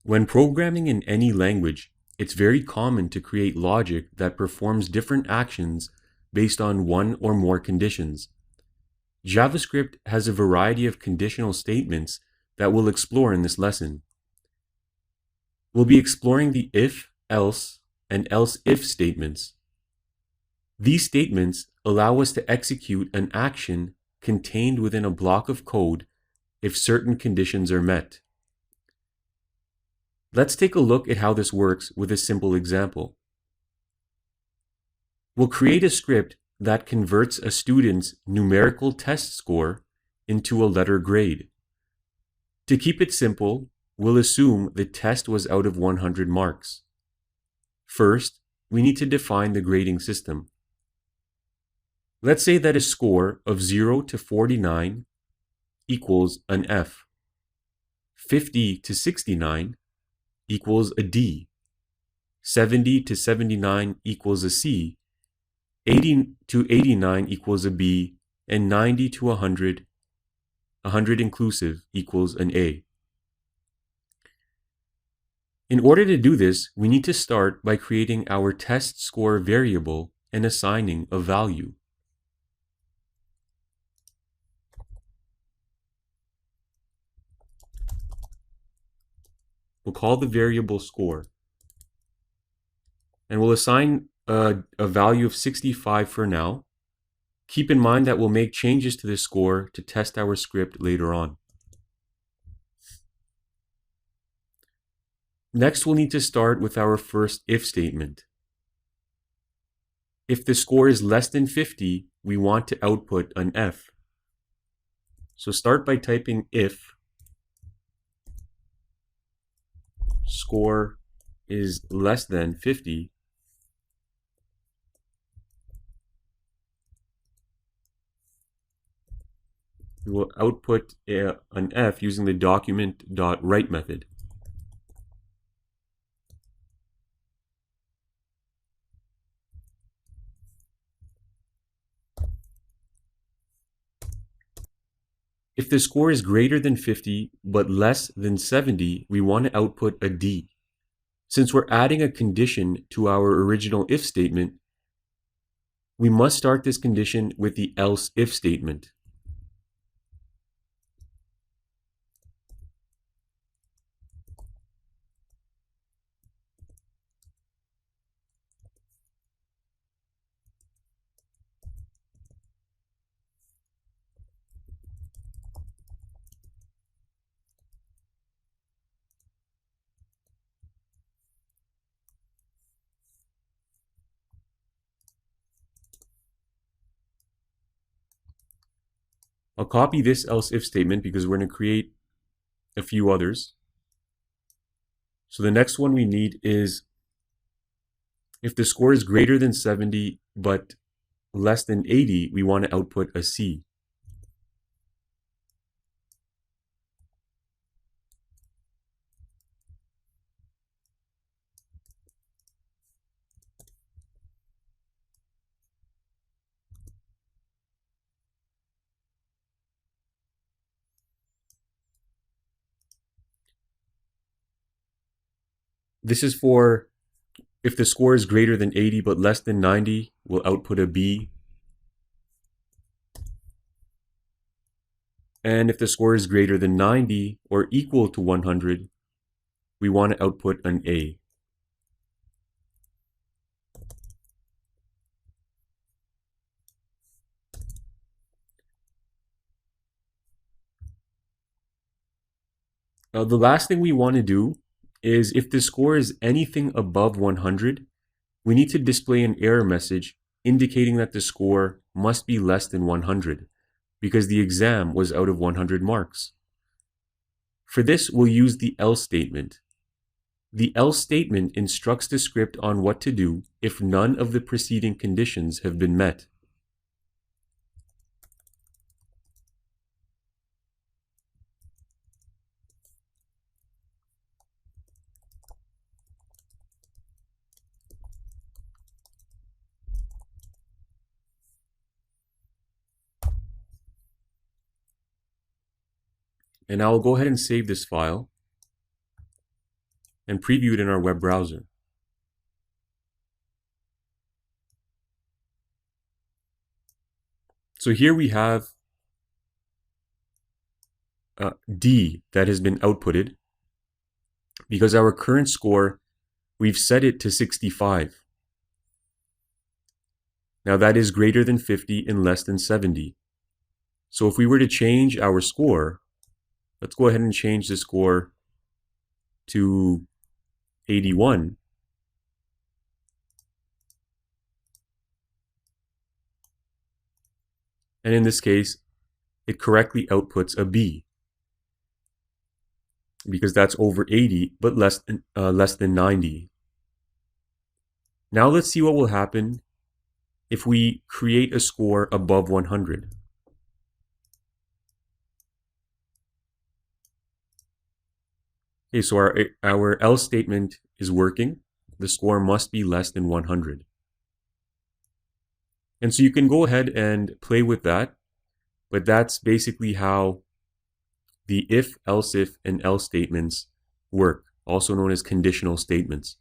When programming in any language, it's very common to create logic that performs different actions based on one or more conditions. JavaScript has a variety of conditional statements that we'll explore in this lesson. We'll be exploring the if, else, and else-if statements. These statements allow us to execute an action contained within a block of code if certain conditions are met. Let's take a look at how this works with a simple example. We'll create a script that converts a student's numerical test score into a letter grade. To keep it simple, we'll assume the test was out of 100 marks. First, we need to define the grading system. Let's say that a score of 0 to 49 equals an F. 50 to 69 equals a D. 70 to 79 equals a C. 80 to 89 equals a B. And 90 to 100 inclusive, equals an A. In order to do this, we need to start by creating our test score variable and assigning a value. We'll call the variable score. And we'll assign a value of 65 for now. Keep in mind that we'll make changes to this score to test our script later on. Next, we'll need to start with our first if statement. If the score is less than 50, we want to output an F. So start by typing if score is less than 50, we will output an F using the document.write method. If the score is greater than 50 but less than 70, we want to output a D. Since we're adding a condition to our original if statement, we must start this condition with the else if statement. I'll copy this else if statement because we're going to create a few others. So the next one we need is if the score is greater than 70 but less than 80, we want to output a C. This is for if the score is greater than 80 but less than 90, we'll output a B. And if the score is greater than 90 or equal to 100, we want to output an A. Now, the last thing we want to do is if the score is anything above 100, we need to display an error message indicating that the score must be less than 100 because the exam was out of 100 marks. For this, we'll use the else statement. The else statement instructs the script on what to do if none of the preceding conditions have been met. And I'll go ahead and save this file. and preview it in our web browser. So here we have D that has been outputted because our current score, we've set it to 65. Now that is greater than 50 and less than 70. So if we were to change our score, let's go ahead and change the score to 81. And in this case, it correctly outputs a B because that's over 80, but less than 90. Now let's see what will happen if we create a score above 100. Okay, so our else statement is working. The score must be less than 100. And so you can go ahead and play with that, but that's basically how the if, else if, and else statements work, also known as conditional statements.